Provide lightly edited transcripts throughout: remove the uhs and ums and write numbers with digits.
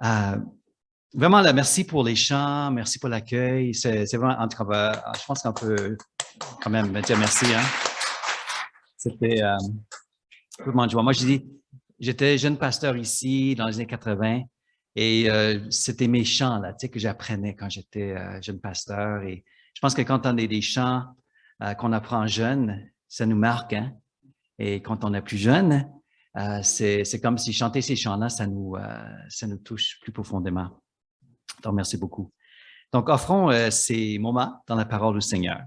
Euh, Vraiment, là, merci pour les chants, merci pour l'accueil. C'est vraiment, en tout cas, je pense qu'on peut quand même dire merci. Hein. C'était vraiment de joie. Moi, j'étais jeune pasteur ici dans les années 80 et c'était mes chants là, tu sais, que j'apprenais quand j'étais jeune pasteur. Et je pense que quand on a des chants qu'on apprend jeune, ça nous marque. Hein? Et quand on est plus jeune, c'est comme si chanter ces chants-là, ça nous touche plus profondément. Donc, merci beaucoup. Donc, offrons ces moments dans la parole du Seigneur.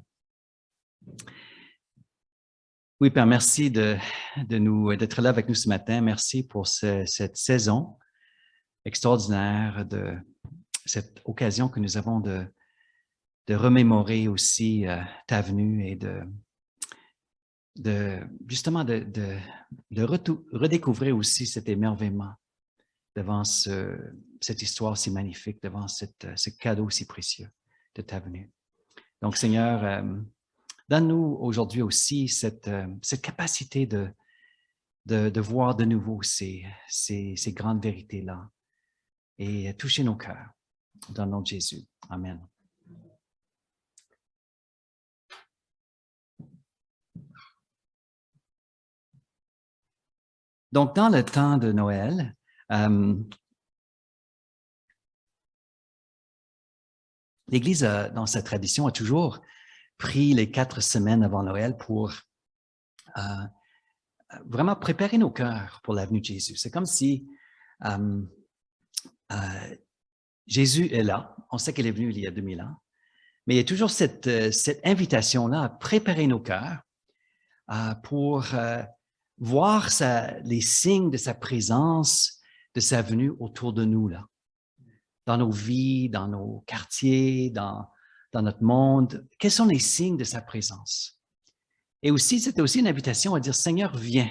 Oui, Père, merci d'être là avec nous ce matin. Merci pour cette saison extraordinaire, de cette occasion que nous avons de remémorer aussi ta venue et justement de redécouvrir aussi cet émerveillement devant cette histoire si magnifique, devant ce cadeau si précieux de ta venue. Donc, Seigneur, donne-nous aujourd'hui aussi cette capacité de voir de nouveau ces grandes vérités-là et toucher nos cœurs. Dans le nom de Jésus. Amen. Donc, dans le temps de Noël, l'Église, dans sa tradition, a toujours pris les 4 semaines avant Noël pour vraiment préparer nos cœurs pour la venue de Jésus. C'est comme si Jésus est là. On sait qu'il est venu il y a 2000 ans. Mais il y a toujours cette invitation-là à préparer nos cœurs pour voir les signes de sa présence, de sa venue autour de nous, là, dans nos vies, dans nos quartiers, dans notre monde. Quels sont les signes de sa présence? Et aussi, c'était aussi une invitation à dire, Seigneur, viens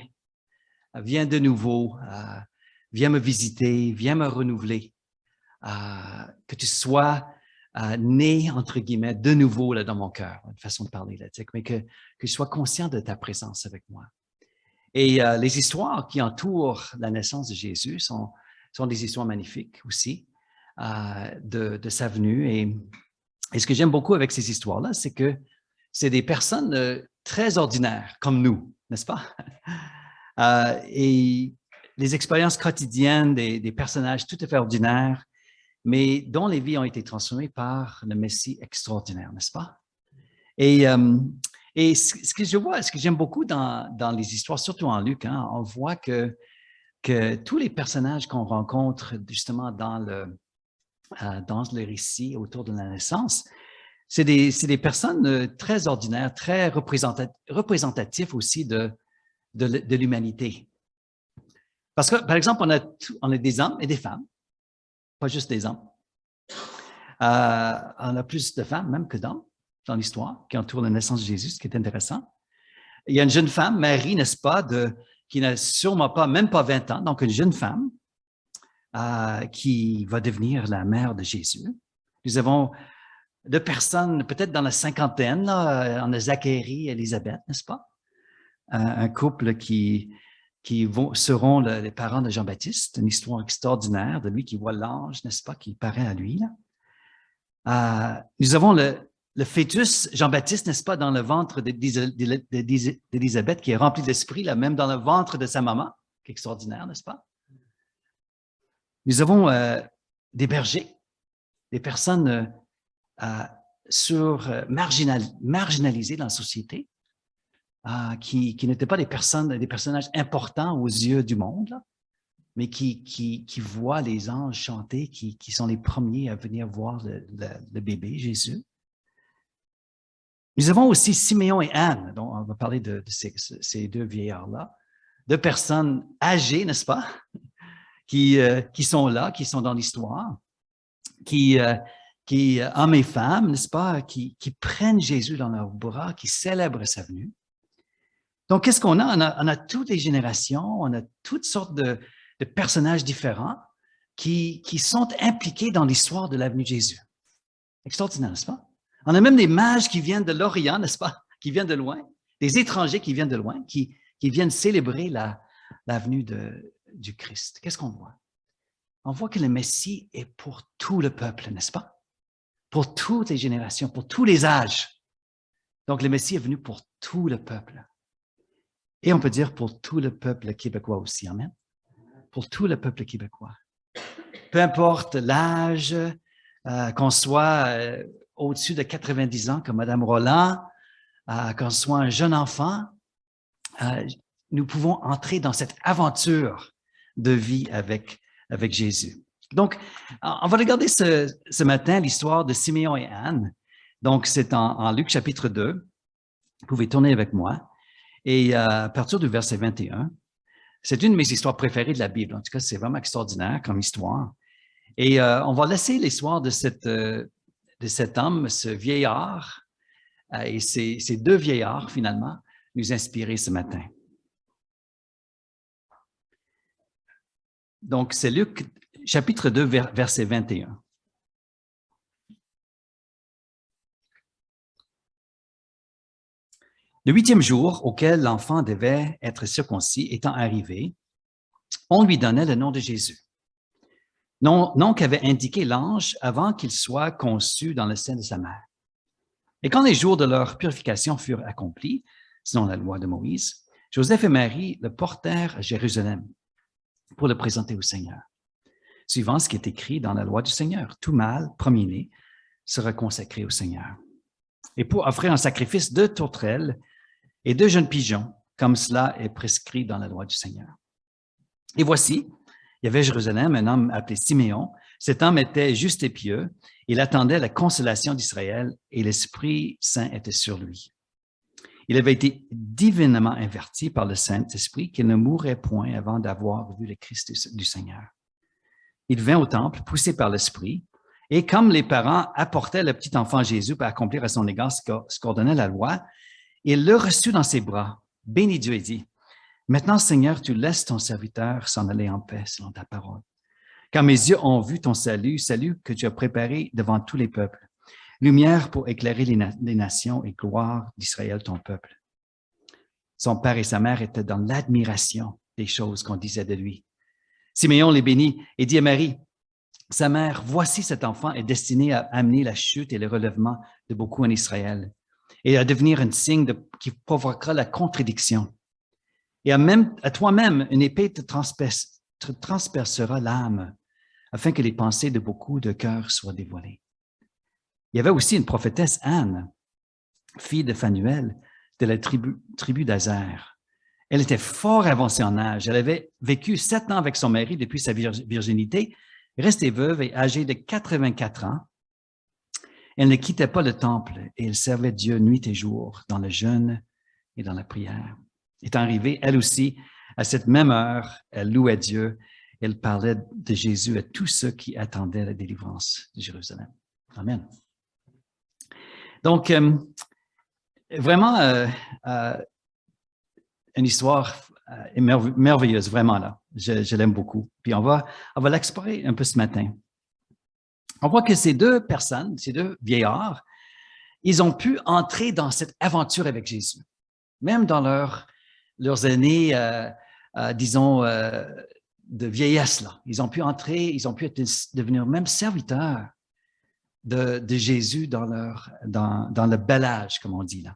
de nouveau, viens me visiter, viens me renouveler, que tu sois né, entre guillemets, de nouveau là, dans mon cœur, une façon de parler, là, mais que je sois conscient de ta présence avec moi. Et les histoires qui entourent la naissance de Jésus sont des histoires magnifiques aussi de sa venue. Et ce que j'aime beaucoup avec ces histoires-là, c'est que c'est des personnes très ordinaires, comme nous, n'est-ce pas? Et les expériences quotidiennes des personnages tout à fait ordinaires, mais dont les vies ont été transformées par le Messie extraordinaire, n'est-ce pas? Et ce que je vois, ce que j'aime beaucoup dans les histoires, surtout en Luc, hein, on voit que tous les personnages qu'on rencontre justement dans le récit autour de la naissance, c'est des personnes très ordinaires, très représentatives aussi de l'humanité. Parce que, par exemple, on a des hommes et des femmes, pas juste des hommes. On a plus de femmes même que d'hommes dans l'histoire qui entoure la naissance de Jésus, ce qui est intéressant. Il y a une jeune femme, Marie, n'est-ce pas, qui n'a sûrement pas, même pas 20 ans, donc une jeune femme qui va devenir la mère de Jésus. Nous avons 2 personnes, peut-être dans la cinquantaine, là, on a Zacharie et Élisabeth, n'est-ce pas? Un couple qui seront les parents de Jean-Baptiste, une histoire extraordinaire de lui qui voit l'ange, n'est-ce pas, qui paraît à lui. Là. Nous avons le fœtus Jean-Baptiste, n'est-ce pas, dans le ventre d'Élisabeth, qui est rempli d'esprit, là, même dans le ventre de sa maman, qui est extraordinaire, n'est-ce pas? Nous avons des bergers, des personnes marginalisées dans la société, qui n'étaient pas des personnages importants aux yeux du monde, là, mais qui voient les anges chanter, qui sont les premiers à venir voir le bébé Jésus. Nous avons aussi Siméon et Anne, dont on va parler de ces 2 vieillards-là, 2 personnes âgées, n'est-ce pas, qui sont là, qui sont dans l'histoire, qui hommes et femmes, n'est-ce pas, qui prennent Jésus dans leurs bras, qui célèbrent sa venue. Donc, qu'est-ce qu'on a? On a toutes les générations, on a toutes sortes de personnages différents qui sont impliqués dans l'histoire de la venue de Jésus. Extraordinaire, n'est-ce pas? On a même des mages qui viennent de l'Orient, n'est-ce pas? Qui viennent de loin, des étrangers qui viennent de loin, qui viennent célébrer la venue du Christ. Qu'est-ce qu'on voit? on voit que le Messie est pour tout le peuple, n'est-ce pas? Pour toutes les générations, pour tous les âges. Donc, le Messie est venu pour tout le peuple. Et on peut dire pour tout le peuple québécois aussi, amen? Pour tout le peuple québécois. Peu importe l'âge, qu'on soit au-dessus de 90 ans, comme Mme Roland, qu'on soit un jeune enfant, nous pouvons entrer dans cette aventure de vie avec Jésus. Donc, on va regarder ce matin l'histoire de Siméon et Anne. Donc, c'est en Luc chapitre 2. Vous pouvez tourner avec moi. Et à partir du verset 21, c'est une de mes histoires préférées de la Bible. En tout cas, c'est vraiment extraordinaire comme histoire. Et on va laisser l'histoire de cet homme, ce vieillard, et ces deux vieillards, finalement, nous inspirer ce matin. Donc, c'est Luc, chapitre 2, verset 21. Le 8e jour auquel l'enfant devait être circoncis étant arrivé, on lui donnait le nom de Jésus. Nom qu'avait indiqué l'ange avant qu'il soit conçu dans le sein de sa mère. Et quand les jours de leur purification furent accomplis, selon la loi de Moïse, Joseph et Marie le portèrent à Jérusalem pour le présenter au Seigneur. Suivant ce qui est écrit dans la loi du Seigneur, tout mâle premier-né sera consacré au Seigneur. Et pour offrir un sacrifice 2 tourterelles et 2 jeunes pigeons, comme cela est prescrit dans la loi du Seigneur. Et voici, il y avait à Jérusalem un homme appelé Siméon. Cet homme était juste et pieux. Il attendait la consolation d'Israël et l'Esprit Saint était sur lui. Il avait été divinement averti par le Saint-Esprit qu'il ne mourrait point avant d'avoir vu le Christ du Seigneur. Il vint au temple, poussé par l'Esprit, et comme les parents apportaient le petit enfant Jésus pour accomplir à son égard ce qu'ordonnait la loi, il le reçut dans ses bras, bénit Dieu et dit, « Maintenant, Seigneur, tu laisses ton serviteur s'en aller en paix selon ta parole. Car mes yeux ont vu ton salut que tu as préparé devant tous les peuples, lumière pour éclairer les nations et gloire d'Israël, ton peuple. » Son père et sa mère étaient dans l'admiration des choses qu'on disait de lui. Siméon les bénit et dit à Marie, sa mère, « Voici cet enfant est destiné à amener la chute et le relèvement de beaucoup en Israël et à devenir un signe qui provoquera la contradiction. Et à toi-même, une épée te transpercera l'âme afin que les pensées de beaucoup de cœurs soient dévoilées. » Il y avait aussi une prophétesse Anne, fille de Phanuel, de la tribu d'Azer. Elle était fort avancée en âge. Elle avait vécu 7 ans avec son mari depuis sa virginité, restée veuve et âgée de 84 ans. Elle ne quittait pas le temple et elle servait Dieu nuit et jour dans le jeûne et dans la prière. Étant arrivée, elle aussi, à cette même heure, elle louait Dieu. Elle parlait de Jésus à tous ceux qui attendaient la délivrance de Jérusalem. Amen. Donc, vraiment, une histoire merveilleuse, vraiment là. Je l'aime beaucoup. Puis on va l'explorer un peu ce matin. On voit que ces deux personnes, ces deux vieillards, ils ont pu entrer dans cette aventure avec Jésus. Même dans leurs années, disons, de vieillesse, là. Ils ont pu entrer, ils ont pu devenir même serviteurs de Jésus dans le bel âge, comme on dit là.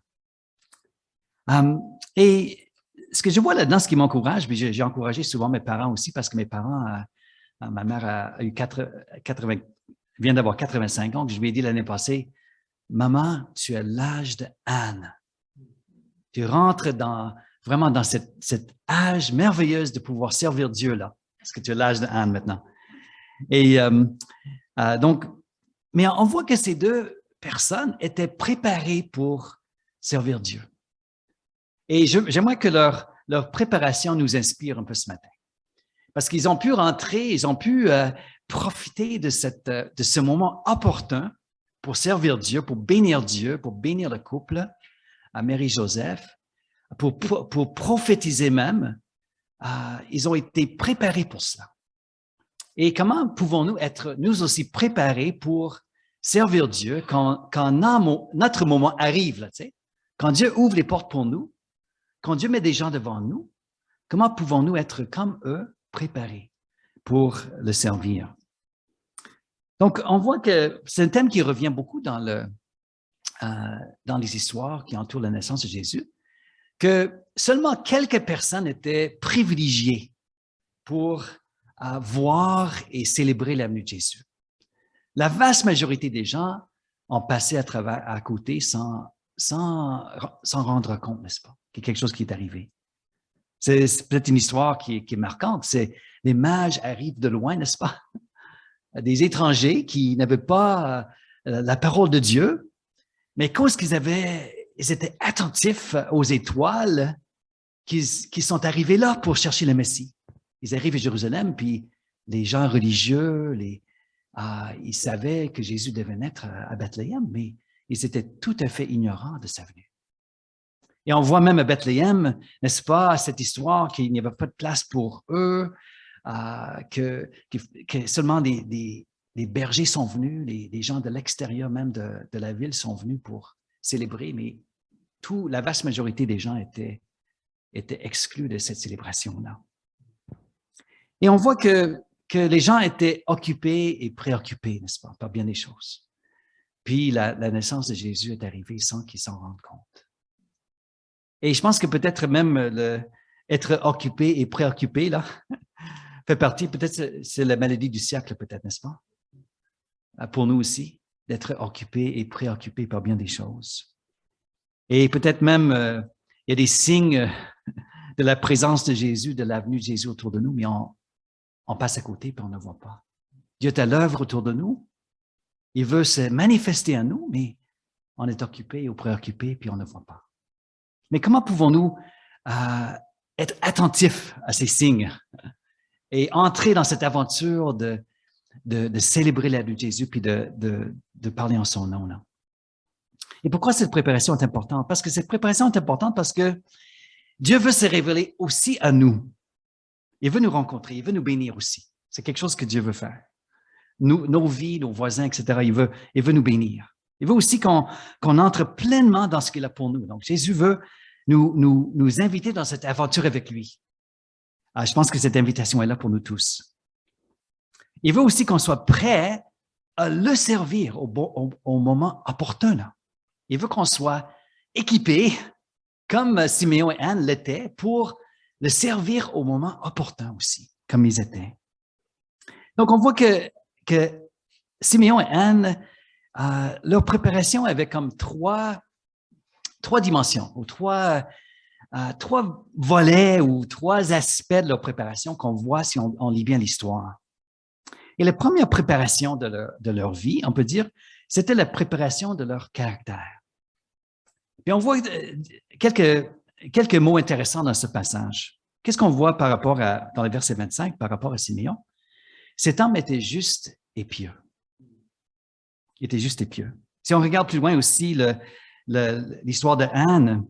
Et ce que je vois là-dedans, ce qui m'encourage, puis j'ai encouragé souvent mes parents aussi, parce que mes parents, ma mère a eu vient d'avoir 85 ans, que je lui ai dit l'année passée, « Maman, tu as l'âge de Anne. Tu rentres vraiment dans cet âge merveilleux de pouvoir servir Dieu là, parce que tu as l'âge de Anne maintenant. » Et donc, mais on voit que ces deux personnes étaient préparées pour servir Dieu. Et j'aimerais que leur préparation nous inspire un peu ce matin. Parce qu'ils ont pu rentrer, ils ont pu profiter de ce moment opportun pour servir Dieu, pour bénir le couple, à Marie-Joseph, pour prophétiser même. Ils ont été préparés pour cela. Et comment pouvons-nous être, nous aussi, préparés pour servir Dieu quand notre moment arrive, là, tu sais? Quand Dieu ouvre les portes pour nous, quand Dieu met des gens devant nous, comment pouvons-nous être comme eux, préparés pour le servir. Donc, on voit que c'est un thème qui revient beaucoup dans les histoires qui entourent la naissance de Jésus, que seulement quelques personnes étaient privilégiées pour voir et célébrer la venue de Jésus. La vaste majorité des gens ont passé à côté sans rendre compte, n'est-ce pas, qu'il y a quelque chose qui est arrivé. C'est peut-être une histoire qui est marquante. C'est les mages arrivent de loin, n'est-ce pas? Des étrangers qui n'avaient pas la parole de Dieu, mais à cause qu'ils étaient attentifs aux étoiles, qu'ils sont arrivés là pour chercher le Messie. Ils arrivent à Jérusalem, puis les gens religieux, ils savaient que Jésus devait naître à Bethléem, mais ils étaient tout à fait ignorants de sa venue. Et on voit même à Bethléem, n'est-ce pas, cette histoire qu'il n'y avait pas de place pour eux, que seulement les bergers sont venus, les gens de l'extérieur même de la ville sont venus pour célébrer, mais la vaste majorité des gens étaient exclus de cette célébration-là. Et on voit que les gens étaient occupés et préoccupés, n'est-ce pas, par bien des choses. Puis la naissance de Jésus est arrivée sans qu'ils s'en rendent compte. Et je pense que peut-être même être occupé et préoccupé, là, fait partie, peut-être c'est la maladie du siècle, peut-être, n'est-ce pas? Pour nous aussi, d'être occupé et préoccupé par bien des choses. Et peut-être même, il y a des signes de la présence de Jésus, de la venue de Jésus autour de nous, mais on passe à côté et on ne voit pas. Dieu est à l'œuvre autour de nous. Il veut se manifester à nous, mais on est occupé ou préoccupé puis on ne voit pas. Mais comment pouvons-nous être attentifs à ces signes et entrer dans cette aventure de célébrer la vie de Jésus puis de parler en son nom, là? Et pourquoi cette préparation est importante? Parce que cette préparation est importante parce que Dieu veut se révéler aussi à nous. Il veut nous rencontrer, il veut nous bénir aussi. C'est quelque chose que Dieu veut faire. Nos vies, nos voisins, etc., il veut nous bénir. Il veut aussi qu'on entre pleinement dans ce qu'il a pour nous. Donc, Jésus veut nous inviter dans cette aventure avec lui. Je pense que cette invitation est là pour nous tous. Il veut aussi qu'on soit prêt à le servir au moment opportun, là. Il veut qu'on soit équipé, comme Siméon et Anne l'étaient, pour le servir au moment opportun aussi, comme ils étaient. Donc, on voit que Siméon et Anne, leur préparation avait comme trois dimensions, ou trois volets ou trois aspects de leur préparation qu'on voit si on lit bien l'histoire. Et la première préparation de leur vie, on peut dire, c'était la préparation de leur caractère. Puis on voit quelques mots intéressants dans ce passage. Qu'est-ce qu'on voit dans le verset 25 par rapport à Siméon? Cet homme était juste et pieux. Il était juste et pieux. Si on regarde plus loin aussi l'histoire de Anne,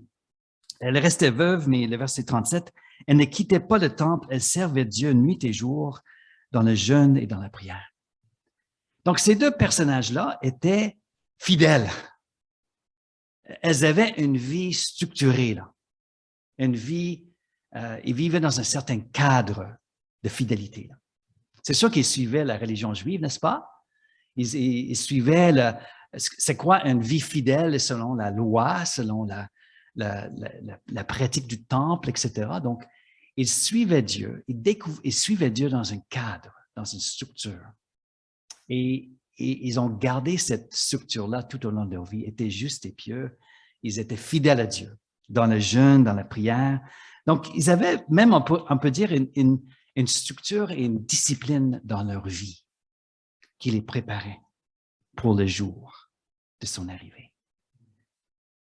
elle restait veuve, mais le verset 37, elle ne quittait pas le temple, elle servait Dieu nuit et jour dans le jeûne et dans la prière. Donc, ces deux personnages-là étaient fidèles. Elles avaient une vie structurée, là. Une vie, ils vivaient dans un certain cadre de fidélité, là. C'est sûr qu'ils suivaient la religion juive, n'est-ce pas? Ils suivaient c'est quoi une vie fidèle selon la loi, selon la pratique du temple, etc. Donc, ils suivaient Dieu, ils suivaient Dieu dans un cadre, dans une structure. Et ils ont gardé cette structure-là tout au long de leur vie, étaient justes et pieux, ils étaient fidèles à Dieu, dans le jeûne, dans la prière. Donc, ils avaient même, on peut dire, une structure et une discipline dans leur vie qui les préparait pour le jour de son arrivée.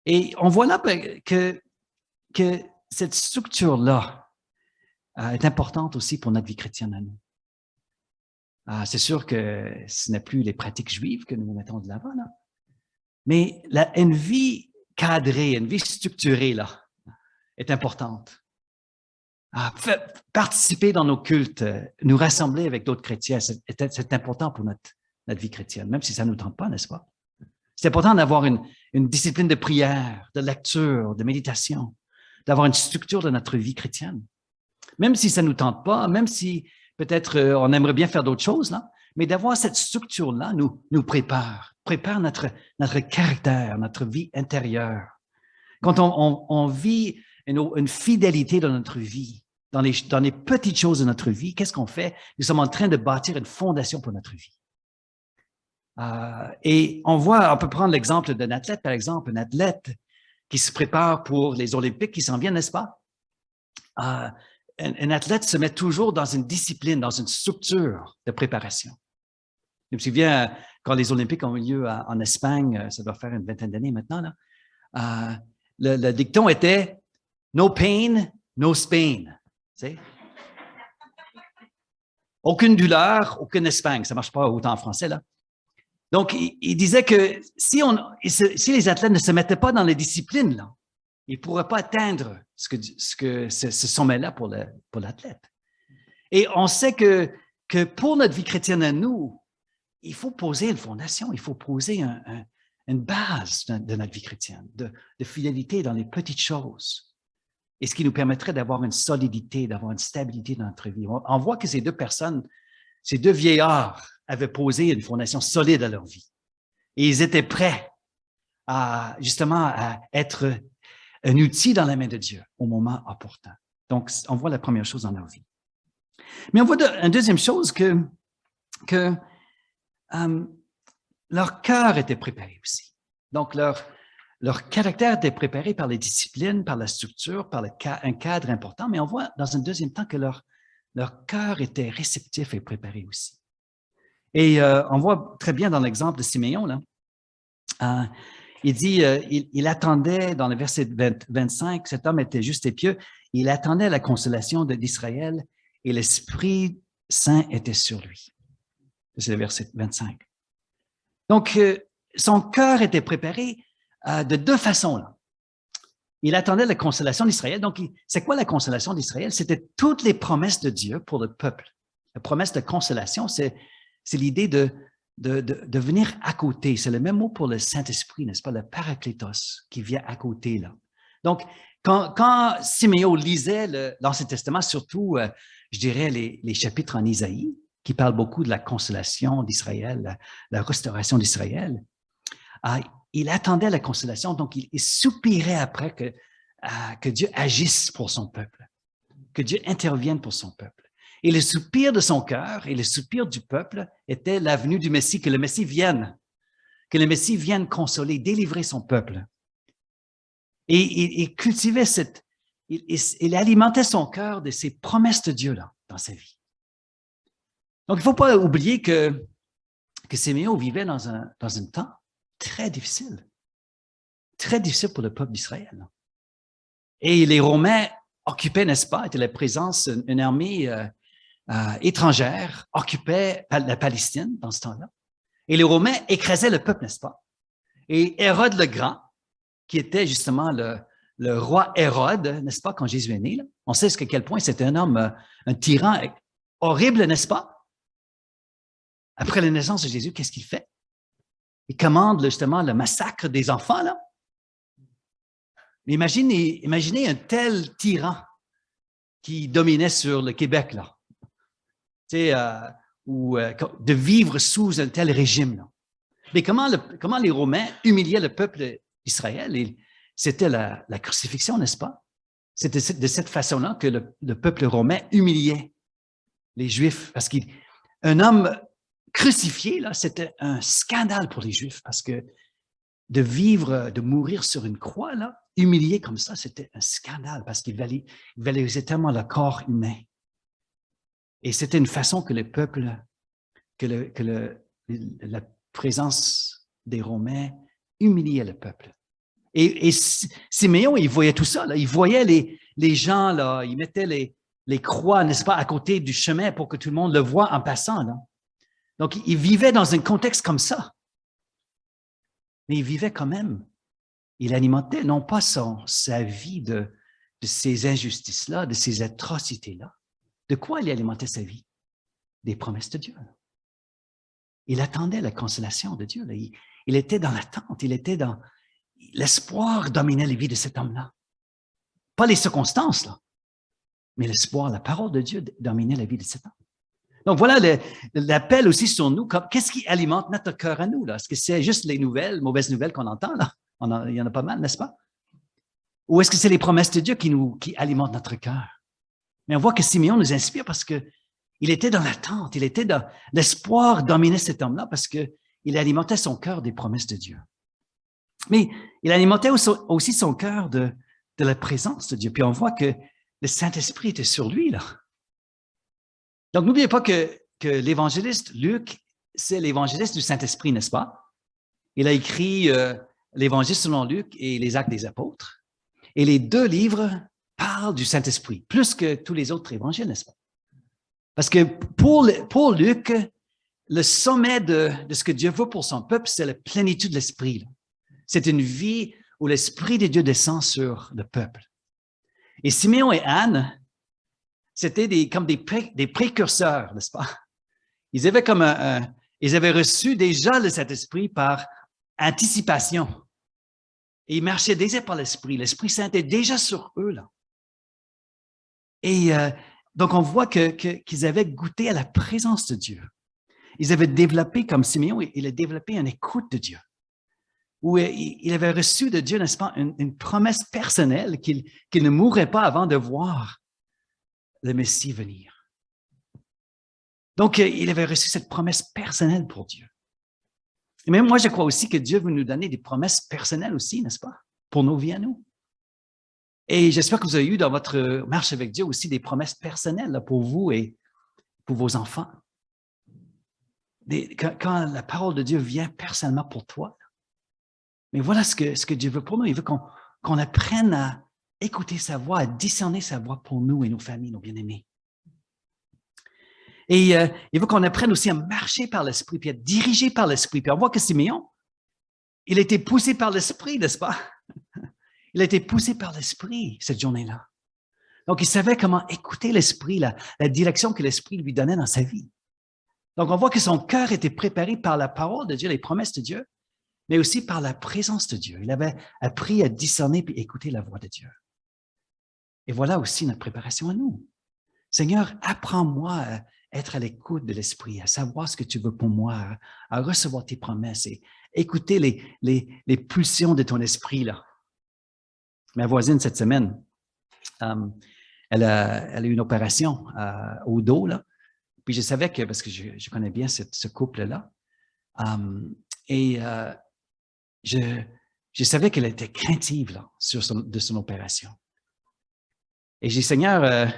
Et on voit là que cette structure-là est importante aussi pour notre vie chrétienne à nous. C'est sûr que ce n'est plus les pratiques juives que nous mettons de l'avant, là. Mais une vie cadrée, une vie structurée, là, est importante. Participer dans nos cultes, nous rassembler avec d'autres chrétiens, c'est important pour notre vie chrétienne, même si ça ne nous tente pas, n'est-ce pas? C'est important d'avoir une discipline de prière, de lecture, de méditation, d'avoir une structure de notre vie chrétienne. Même si ça ne nous tente pas, même si Peut-être on aimerait bien faire d'autres choses, là, mais d'avoir cette structure-là nous prépare notre caractère, notre vie intérieure. Quand on vit une fidélité dans notre vie, dans les petites choses de notre vie, qu'est-ce qu'on fait? Nous sommes en train de bâtir une fondation pour notre vie. Et on peut prendre l'exemple d'un athlète, par exemple, un athlète qui se prépare pour les Olympiques qui s'en viennent, n'est-ce pas? Un athlète se met toujours dans une discipline, dans une structure de préparation. Je me souviens, quand les Olympiques ont eu lieu en Espagne, ça doit faire une vingtaine d'années maintenant, là, le dicton était « No pain, no Spain ». Aucune douleur, aucune Espagne. Ça ne marche pas autant en français, là. Donc, il disait que si les athlètes ne se mettaient pas dans les disciplines, là, ils ne pourraient pas atteindre ce sommet-là pour l'athlète. Et on sait que pour notre vie chrétienne à nous, il faut poser une fondation, il faut poser une base de notre vie chrétienne, de fidélité dans les petites choses. Et ce qui nous permettrait d'avoir une solidité, d'avoir une stabilité dans notre vie. On voit que ces deux vieillards avaient posé une fondation solide à leur vie. Et ils étaient prêts justement à être un outil dans la main de Dieu au moment opportun. Donc, on voit la première chose dans leur vie. Mais on voit une deuxième chose que leur cœur était préparé aussi. Donc, leur caractère était préparé par les disciplines, par la structure, par un cadre important, mais on voit dans un deuxième temps que leur cœur était réceptif et préparé aussi. Et on voit très bien dans l'exemple de Siméon, là, il dit, il attendait, dans le verset 25, cet homme était juste et pieux, il attendait la consolation d'Israël et l'Esprit Saint était sur lui. C'est le verset 25. Donc, son cœur était préparé de deux façons, là. Il attendait la consolation d'Israël. Donc, c'est quoi la consolation d'Israël? C'était toutes les promesses de Dieu pour le peuple. La promesse de consolation, c'est l'idée de venir à côté. C'est le même mot pour le Saint-Esprit, n'est-ce pas? Le Paraklétos qui vient à côté, là. Donc, quand Siméon lisait l'Ancien Testament, surtout, je dirais, les chapitres en Isaïe, qui parlent beaucoup de la consolation d'Israël, la restauration d'Israël, il attendait la consolation, donc il soupirait après que Dieu agisse pour son peuple, que Dieu intervienne pour son peuple. Et le soupir de son cœur et le soupir du peuple était la venue du Messie, que le Messie vienne consoler, délivrer son peuple. Et il cultivait il alimentait son cœur de ces promesses de Dieu là dans sa vie. Donc, il ne faut pas oublier que Siméon vivait dans un temps très difficile pour le peuple d'Israël. Et les Romains occupaient, n'est-ce pas, était la présence, une armée étrangère occupait la Palestine dans ce temps-là. Et les Romains écrasaient le peuple, n'est-ce pas? Et Hérode le Grand, qui était justement le roi Hérode, n'est-ce pas, quand Jésus est né, là, on sait à quel point c'était un homme, un tyran horrible, n'est-ce pas? Après la naissance de Jésus, qu'est-ce qu'il fait? Il commande justement le massacre des enfants, là. Mais imaginez un tel tyran qui dominait sur le Québec, là. Tu sais, de vivre sous un tel régime, là. Mais comment les Romains humiliaient le peuple d'Israël? C'était la crucifixion, n'est-ce pas? C'était de cette façon-là que le peuple romain humiliait les Juifs, parce qu'un homme crucifié, là, c'était un scandale pour les Juifs, parce que de mourir sur une croix, là, humilié comme ça, c'était un scandale, parce qu'il valorisait tellement le corps humain. Et c'était une façon que le peuple, la présence des Romains humiliait le peuple. Et Siméon, il voyait tout ça, là. Il voyait les gens, là, il mettait les croix, n'est-ce pas, à côté du chemin pour que tout le monde le voie en passant, là. Donc, il vivait dans un contexte comme ça. Mais il vivait quand même. Il alimentait non pas sa vie de ces injustices-là, de ces atrocités-là. De quoi il alimentait sa vie? Des promesses de Dieu. Il attendait la consolation de Dieu. Là. Il était dans l'attente, l'espoir dominait la vie de cet homme-là. Pas les circonstances, là, mais l'espoir, la parole de Dieu dominait la vie de cet homme. Donc, voilà l'appel aussi sur nous. Qu'est-ce qui alimente notre cœur à nous? Est-ce que c'est juste les mauvaises nouvelles qu'on entend? Là? Il y en a pas mal, n'est-ce pas? Ou est-ce que c'est les promesses de Dieu qui alimentent notre cœur? Mais on voit que Simeon nous inspire parce qu'il était dans l'attente, il était dans l'espoir d'emmener cet homme-là parce qu'il alimentait son cœur des promesses de Dieu. Mais il alimentait aussi son cœur de la présence de Dieu. Puis on voit que le Saint-Esprit était sur lui, là. Donc, n'oubliez pas que l'évangéliste Luc, c'est l'évangéliste du Saint-Esprit, n'est-ce pas? Il a écrit l'Évangile selon Luc et les Actes des Apôtres. Et les deux livres parlent du Saint-Esprit, plus que tous les autres évangiles, n'est-ce pas? Parce que pour Luc, le sommet de ce que Dieu veut pour son peuple, c'est la plénitude de l'Esprit. C'est une vie où l'Esprit de Dieu descend sur le peuple. Et Siméon et Anne, c'était comme des précurseurs, n'est-ce pas? Ils avaient reçu déjà le Saint-Esprit par anticipation. Et ils marchaient déjà par l'Esprit. L'Esprit Saint était déjà sur eux, là. Et donc, on voit qu'ils avaient goûté à la présence de Dieu. Ils avaient développé, comme Siméon, il a développé une écoute de Dieu. Où il avait reçu de Dieu, n'est-ce pas, une promesse personnelle qu'il ne mourrait pas avant de voir le Messie venir. Donc, il avait reçu cette promesse personnelle pour Dieu. Et même moi, je crois aussi que Dieu veut nous donner des promesses personnelles aussi, n'est-ce pas, pour nos vies à nous. Et j'espère que vous avez eu dans votre marche avec Dieu aussi des promesses personnelles là, pour vous et pour vos enfants. Quand la parole de Dieu vient personnellement pour toi. Mais voilà ce que Dieu veut pour nous. Il veut qu'on apprenne à écouter sa voix, à discerner sa voix pour nous et nos familles, nos bien-aimés. Et il veut qu'on apprenne aussi à marcher par l'Esprit, puis à être dirigé par l'Esprit. Puis on voit que Siméon, il a été poussé par l'Esprit, n'est-ce pas? Il a été poussé par l'Esprit cette journée-là. Donc, il savait comment écouter l'Esprit, la direction que l'Esprit lui donnait dans sa vie. Donc, on voit que son cœur était préparé par la parole de Dieu, les promesses de Dieu, mais aussi par la présence de Dieu. Il avait appris à discerner et écouter la voix de Dieu. Et voilà aussi notre préparation à nous. Seigneur, apprends-moi à être à l'écoute de l'Esprit, à savoir ce que tu veux pour moi, à recevoir tes promesses et écouter les pulsions de ton esprit, là. Ma voisine, cette semaine, elle a eu une opération au dos, là. Puis je savais que, parce que je connais bien ce couple-là, je savais qu'elle était craintive là, de son opération. Et j'ai dit, Seigneur,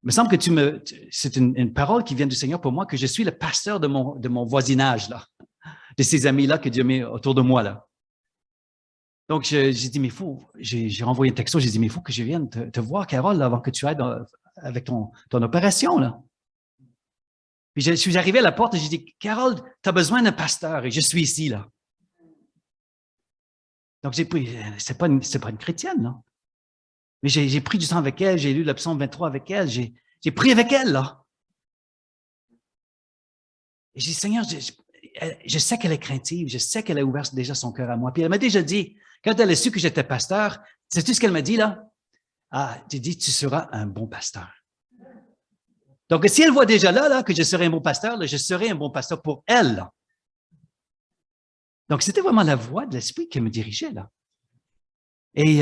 il me semble que c'est une parole qui vient du Seigneur pour moi, que je suis le pasteur de mon voisinage, là, de ces amis-là que Dieu met autour de moi, là. Donc, j'ai dit, mais j'ai renvoyé un texto, j'ai dit, mais il faut que je vienne te voir, Carole, là, avant que tu ailles avec ton opération, là. Puis je suis arrivé à la porte et j'ai dit, Carole, tu as besoin d'un pasteur et je suis ici, là. Donc, c'est pas une chrétienne, non? Mais j'ai pris du temps avec elle, j'ai lu le psaume 23 avec elle, j'ai prié avec elle, là. Et j'ai dit, Seigneur, je sais qu'elle est craintive, je sais qu'elle a ouvert déjà son cœur à moi. Puis elle m'a déjà dit, quand elle a su que j'étais pasteur, sais-tu ce qu'elle m'a dit, là? Ah, j'ai dit, tu seras un bon pasteur. Donc, si elle voit déjà là que je serai un bon pasteur, là, je serai un bon pasteur pour elle, là. Donc, c'était vraiment la voix de l'Esprit qui me dirigeait, là. Et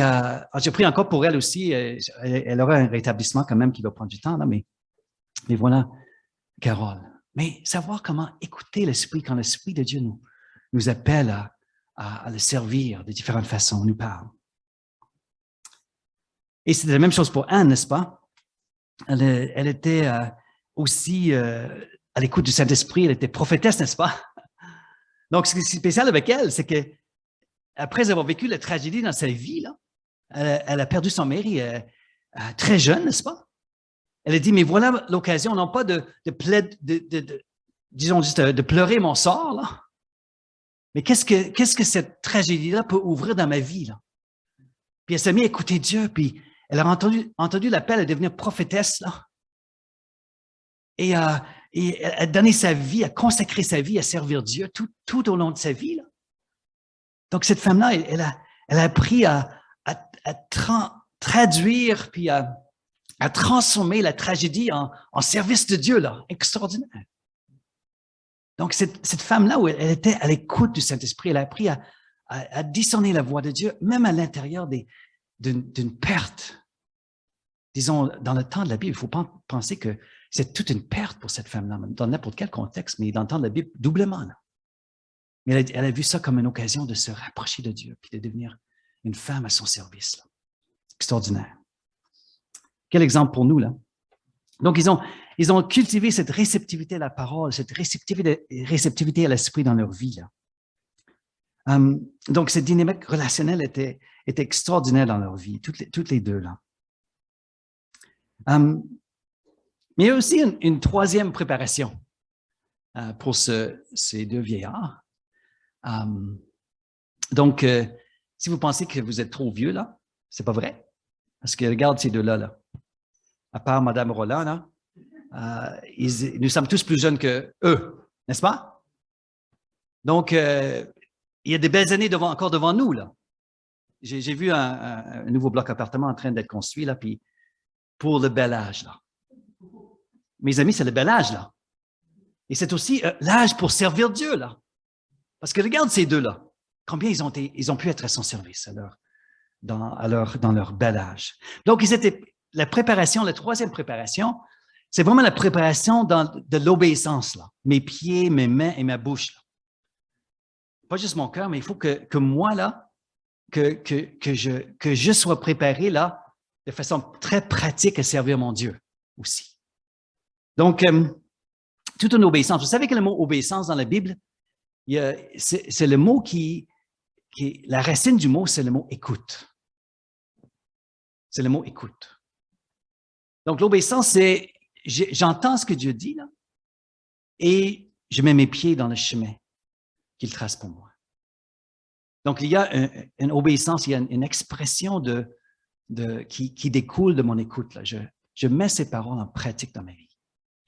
j'ai pris encore pour elle aussi, elle aura un rétablissement quand même qui va prendre du temps, là, mais voilà, Carole. Mais savoir comment écouter l'Esprit quand l'Esprit de Dieu nous appelle à le servir de différentes façons, nous parle. Et c'est la même chose pour Anne, n'est-ce pas? Elle était aussi à l'écoute du Saint-Esprit, elle était prophétesse, n'est-ce pas? Donc, ce qui est spécial avec elle, c'est que après avoir vécu la tragédie dans sa vie, là, elle a perdu son mari très jeune, n'est-ce pas? Elle a dit, mais voilà l'occasion, non pas de pleurer mon sort, là, mais qu'est-ce que cette tragédie-là peut ouvrir dans ma vie, là? Puis elle s'est mise à écouter Dieu, puis elle a entendu l'appel à devenir prophétesse, là. Et elle a donné sa vie, a consacré sa vie à servir Dieu tout au long de sa vie, là. Donc, cette femme-là, elle a appris à traduire puis à a transformé la tragédie en service de Dieu, là. Extraordinaire. Donc, cette femme-là, où elle était à l'écoute du Saint-Esprit, elle a appris à discerner la voix de Dieu, même à l'intérieur d'une perte. Disons, dans le temps de la Bible, il faut penser que c'est toute une perte pour cette femme-là, dans n'importe quel contexte, mais dans le temps de la Bible, doublement. Là. Mais elle a vu ça comme une occasion de se rapprocher de Dieu, puis de devenir une femme à son service. Là. Extraordinaire. Quel exemple pour nous, là? Donc, ils ont cultivé cette réceptivité à la parole, cette réceptivité à l'esprit dans leur vie. Là. Donc, cette dynamique relationnelle était extraordinaire dans leur vie, toutes les deux. Là. Mais il y a aussi une troisième préparation pour ces deux vieillards. Donc, si vous pensez que vous êtes trop vieux, là, c'est pas vrai. Parce que regarde ces deux-là, là. À part Mme Roland, là, nous sommes tous plus jeunes que eux, n'est-ce pas? Donc, il y a des belles années encore devant nous, là. J'ai vu un nouveau bloc appartement en train d'être construit, là, puis pour le bel âge, là. Mes amis, c'est le bel âge, là. Et c'est aussi l'âge pour servir Dieu, là. Parce que regarde ces deux-là. Combien ils ont pu être à son service dans leur bel âge. Donc, la préparation, la troisième préparation, c'est vraiment la préparation de l'obéissance, là. Mes pieds, mes mains et ma bouche, là. Pas juste mon cœur, mais il faut que moi, là, que je sois préparé, là, de façon très pratique à servir mon Dieu aussi. Donc, toute une obéissance. Vous savez que le mot obéissance dans la Bible, c'est le mot la racine du mot, c'est le mot écoute. C'est le mot écoute. Donc, l'obéissance, c'est j'entends ce que Dieu dit, là, et je mets mes pieds dans le chemin qu'il trace pour moi. Donc, il y a une obéissance, il y a une expression qui découle de mon écoute. Là. Je mets ces paroles en pratique dans ma vie.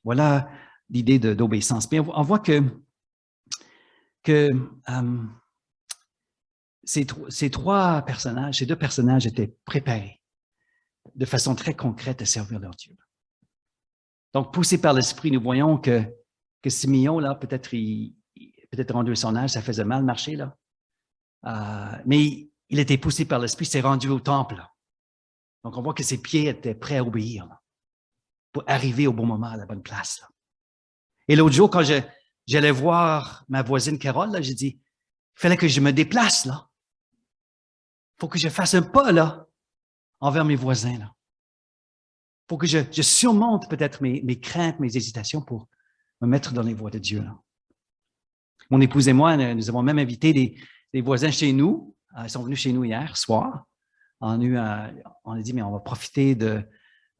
Voilà l'idée d'obéissance. Mais on voit que ces deux personnages étaient préparés de façon très concrète à servir leur Dieu. Donc, poussés par l'Esprit, nous voyons que Simeon, là, peut-être rendu à son âge, ça faisait mal marcher, là. Mais il était poussé par l'Esprit, s'est rendu au temple. Là. Donc, on voit que ses pieds étaient prêts à obéir là, pour arriver au bon moment, à la bonne place. Là. Et l'autre jour, quand j'allais voir ma voisine Carole, j'ai dit, il fallait que je me déplace, là. Il faut que je fasse un pas, là, envers mes voisins, là. Il faut que je surmonte peut-être mes craintes, mes hésitations pour me mettre dans les voies de Dieu, là. Mon épouse et moi, nous avons même invité des voisins chez nous. Ils sont venus chez nous hier soir. On a dit, mais on va profiter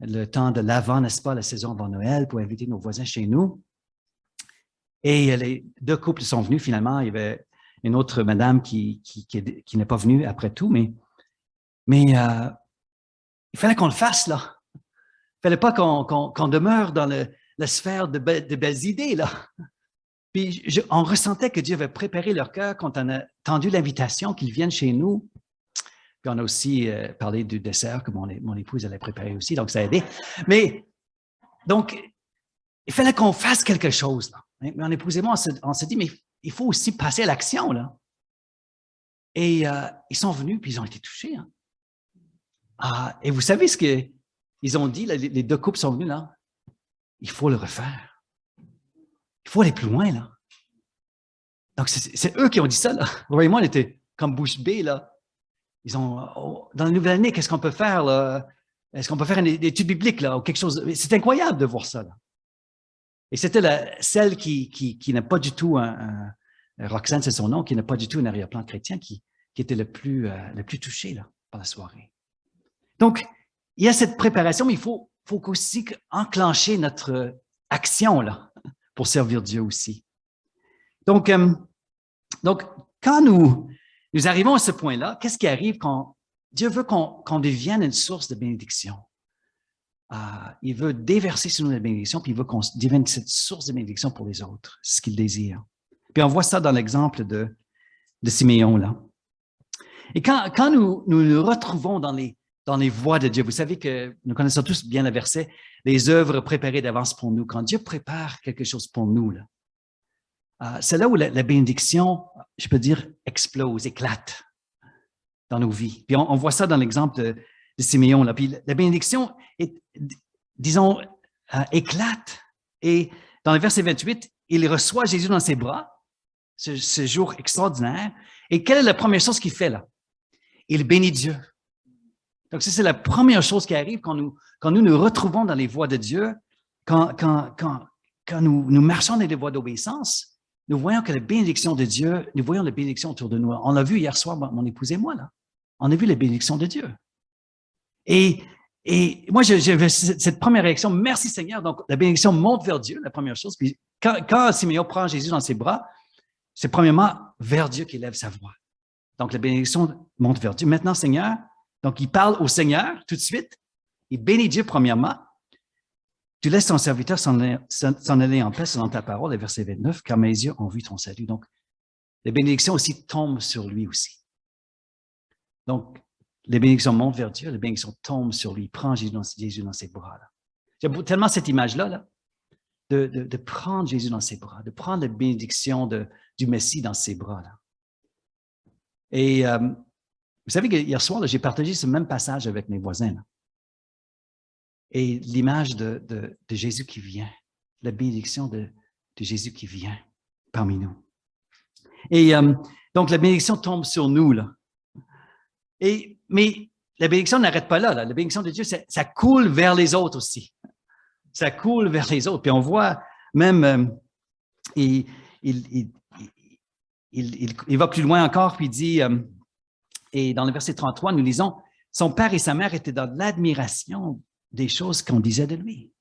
le temps de l'Avent, n'est-ce pas, la saison avant Noël, pour inviter nos voisins chez nous. Et les deux couples sont venus finalement. Il y avait une autre madame qui n'est pas venue après tout, mais il fallait qu'on le fasse, là. Il ne fallait pas qu'on demeure dans la sphère de belles idées, là. Puis on ressentait que Dieu avait préparé leur cœur quand on a tendu l'invitation qu'ils viennent chez nous. Puis on a aussi parlé du dessert que mon épouse allait préparer aussi, donc ça a aidé. Mais donc, il fallait qu'on fasse quelque chose. Là. Mais mon épouse et moi, on s'est dit, mais il faut aussi passer à l'action. Là. Et ils sont venus, puis ils ont été touchés. Hein. Et vous savez ce qu'ils ont dit, là, les deux couples sont venus là? Il faut le refaire. Il faut aller plus loin, là. Donc, c'est eux qui ont dit ça, là. Roy et moi, on était comme bouche bée, là. Ils ont, dans la nouvelle année, qu'est-ce qu'on peut faire, là? Est-ce qu'on peut faire une étude biblique, là, ou quelque chose? C'est incroyable de voir ça, là. Et c'était celle qui n'a pas du tout Roxane, c'est son nom, qui n'a pas du tout un arrière-plan chrétien, qui était le plus touché, là, par la soirée. Donc, il y a cette préparation, mais il faut aussi enclencher notre action, là, pour servir Dieu aussi. Donc quand nous arrivons à ce point-là, qu'est-ce qui arrive quand Dieu veut qu'on devienne une source de bénédiction? Il veut déverser sur nous la bénédiction, puis il veut qu'on devienne cette source de bénédiction pour les autres. C'est ce qu'il désire. Puis on voit ça dans l'exemple de Siméon, là. Et quand nous nous retrouvons dans les dans les voies de Dieu. Vous savez que nous connaissons tous bien le verset, les œuvres préparées d'avance pour nous. Quand Dieu prépare quelque chose pour nous, là, c'est là où la bénédiction, je peux dire, explose, éclate dans nos vies. Puis on voit ça dans l'exemple de Siméon. Là. Puis la bénédiction, disons, éclate. Et dans le verset 28, il reçoit Jésus dans ses bras, ce jour extraordinaire. Et quelle est la première chose qu'il fait là? Il bénit Dieu. Donc, ça, c'est la première chose qui arrive quand nous retrouvons dans les voies de Dieu, quand nous marchons dans les voies d'obéissance. Nous voyons que la bénédiction de Dieu, nous voyons la bénédiction autour de nous. On l'a vu hier soir, mon épouse et moi, là. On a vu la bénédiction de Dieu. Et moi, j'avais cette première réaction, merci Seigneur. Donc, la bénédiction monte vers Dieu, la première chose. Puis, quand Siméon prend Jésus dans ses bras, c'est premièrement vers Dieu qu'il lève sa voix. Donc, la bénédiction monte vers Dieu. Maintenant, Seigneur, donc il parle au Seigneur tout de suite. Il bénit Dieu premièrement. Tu laisses ton serviteur s'en aller en paix selon ta parole, le verset 29, car mes yeux ont vu ton salut. Donc, la bénédiction aussi tombe sur lui aussi. Donc, les bénédictions montent vers Dieu, les bénédictions tombent sur lui. Il prend Jésus dans ses bras. Là. J'aime tellement cette image-là, là, de prendre Jésus dans ses bras, de prendre la bénédiction du Messie dans ses bras. Là. Et vous savez que hier soir, j'ai partagé ce même passage avec mes voisins. Là. Et l'image de Jésus qui vient, la bénédiction de Jésus qui vient parmi nous. Et donc, la bénédiction tombe sur nous. Là. Mais la bénédiction n'arrête pas là, là. La bénédiction de Dieu, ça coule vers les autres aussi. Ça coule vers les autres. Puis on voit même, il va plus loin encore, puis il dit, et dans le verset 33, nous lisons, son père et sa mère étaient dans l'admiration des choses qu'on disait de lui.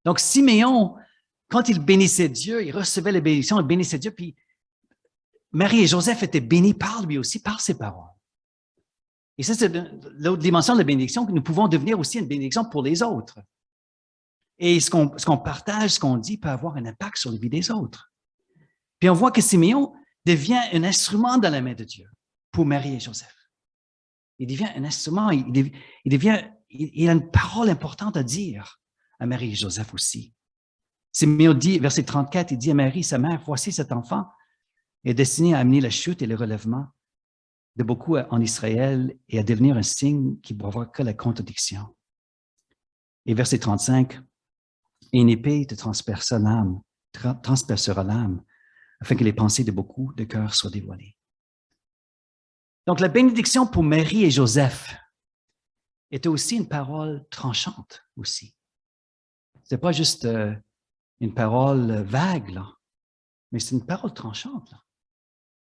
Donc, Siméon, quand il bénissait Dieu, il recevait la bénédiction, il bénissait Dieu, puis Marie et Joseph étaient bénis par lui aussi, par ses paroles. Et ça, c'est l'autre dimension de la bénédiction, que nous pouvons devenir aussi une bénédiction pour les autres. Et ce qu'on partage, ce qu'on dit, peut avoir un impact sur la vie des autres. Puis on voit que Siméon devient un instrument dans la main de Dieu pour Marie et Joseph. Il devient un instrument, il a une parole importante à dire à Marie et Joseph aussi. Siméon dit, verset 34, il dit à Marie, sa mère, voici cet enfant est destiné à amener la chute et le relèvement de beaucoup en Israël et à devenir un signe qui ne provoque que la contradiction. Et verset 35, et une épée te transpercera l'âme, afin que les pensées de beaucoup de cœurs soient dévoilées. Donc, la bénédiction pour Marie et Joseph était aussi une parole tranchante aussi. Ce n'est pas juste une parole vague, là, mais c'est une parole tranchante là,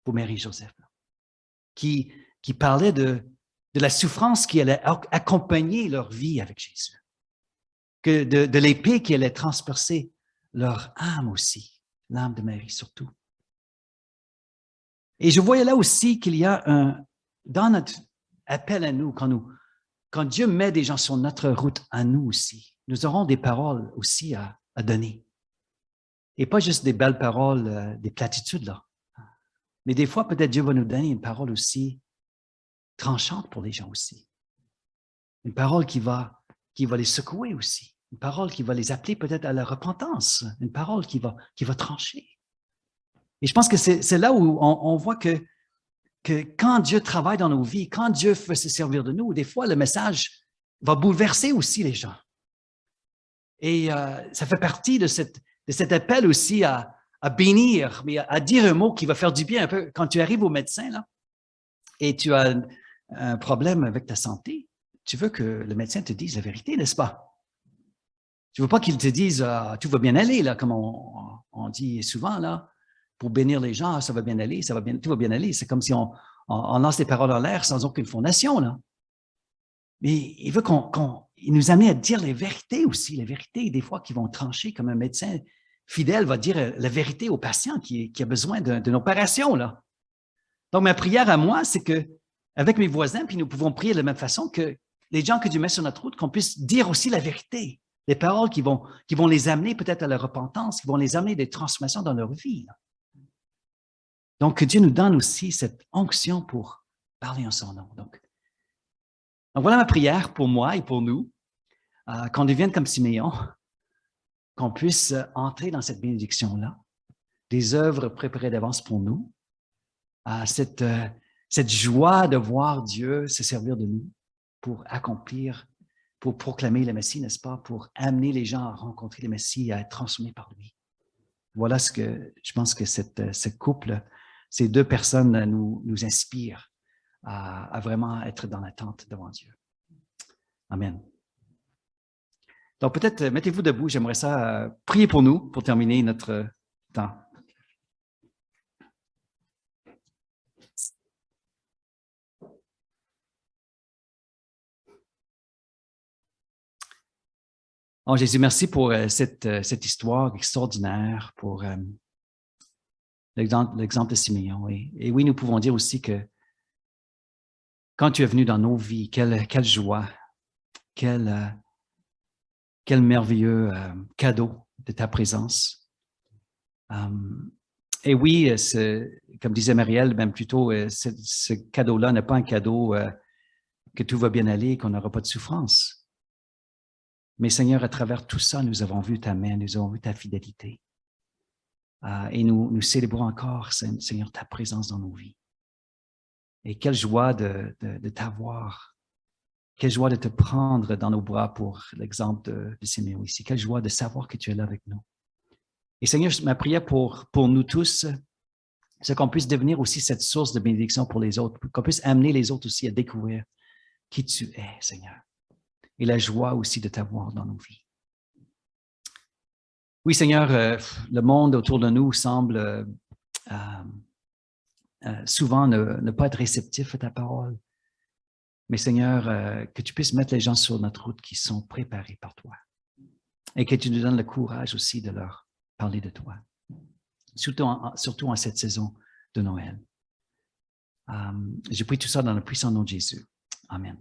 pour Marie et Joseph, là, qui parlait de la souffrance qui allait accompagner leur vie avec Jésus, que de l'épée qui allait transpercer leur âme aussi, l'âme de Marie surtout. Et je voyais là aussi qu'il y a dans notre appel à nous, quand Dieu met des gens sur notre route à nous aussi, nous aurons des paroles aussi à donner. Et pas juste des belles paroles, des platitudes là. Mais des fois, peut-être Dieu va nous donner une parole aussi tranchante pour les gens aussi. Une parole qui va les secouer aussi. Une parole qui va les appeler peut-être à la repentance. Une parole qui va trancher. Et je pense que c'est là où on voit que quand Dieu travaille dans nos vies, quand Dieu veut se servir de nous, des fois, le message va bouleverser aussi les gens. Et ça fait partie de cet appel aussi à bénir, mais à dire un mot qui va faire du bien un peu. Quand tu arrives au médecin, là, et tu as un problème avec ta santé, tu veux que le médecin te dise la vérité, n'est-ce pas? Tu ne veux pas qu'il te dise « tout va bien aller », là, comme on dit souvent, là, pour bénir les gens, « ça va bien aller, tout va bien aller ». C'est comme si on lance des paroles en l'air sans aucune fondation, là. Mais il veut il nous amène à dire les vérités aussi, les vérités des fois qui vont trancher, comme un médecin fidèle va dire la vérité au patient qui a besoin d'une opération, là. Donc, ma prière à moi, c'est que avec mes voisins, puis nous pouvons prier de la même façon que les gens que Dieu met sur notre route, qu'on puisse dire aussi la vérité, les paroles qui vont les amener peut-être à la repentance, qui vont les amener des transformations dans leur vie. Là. Donc, que Dieu nous donne aussi cette onction pour parler en son nom. Donc, Donc, voilà ma prière pour moi et pour nous, qu'on devienne comme Siméon, qu'on puisse entrer dans cette bénédiction-là, des œuvres préparées d'avance pour nous, cette joie de voir Dieu se servir de nous pour accomplir, pour proclamer le Messie, n'est-ce pas, pour amener les gens à rencontrer le Messie et à être transformés par lui. Voilà ce que je pense que ce couple, ces deux personnes nous inspirent à vraiment être dans l'attente devant Dieu. Amen. Donc peut-être, mettez-vous debout, j'aimerais ça prier pour nous, pour terminer notre temps. Oh Jésus, merci pour cette histoire extraordinaire, pour l'exemple de Siméon. Et oui, nous pouvons dire aussi que quand tu es venu dans nos vies, quelle joie, quel merveilleux cadeau de ta présence. Et oui, comme disait Marielle, même plutôt, ce cadeau-là n'est pas un cadeau que tout va bien aller, qu'on n'aura pas de souffrance. Mais Seigneur, à travers tout ça, nous avons vu ta main, nous avons vu ta fidélité. Et nous célébrons encore, Seigneur, ta présence dans nos vies. Et quelle joie de t'avoir. Quelle joie de te prendre dans nos bras pour l'exemple de Siméon ici. Quelle joie de savoir que tu es là avec nous. Et Seigneur, ma prière pour nous tous, c'est qu'on puisse devenir aussi cette source de bénédiction pour les autres, qu'on puisse amener les autres aussi à découvrir qui tu es, Seigneur. Et la joie aussi de t'avoir dans nos vies. Oui, Seigneur, le monde autour de nous semble souvent ne pas être réceptif à ta parole. Mais Seigneur, que tu puisses mettre les gens sur notre route qui sont préparés par toi. Et que tu nous donnes le courage aussi de leur parler de toi. Surtout en cette saison de Noël. Je prie tout ça dans le puissant nom de Jésus. Amen.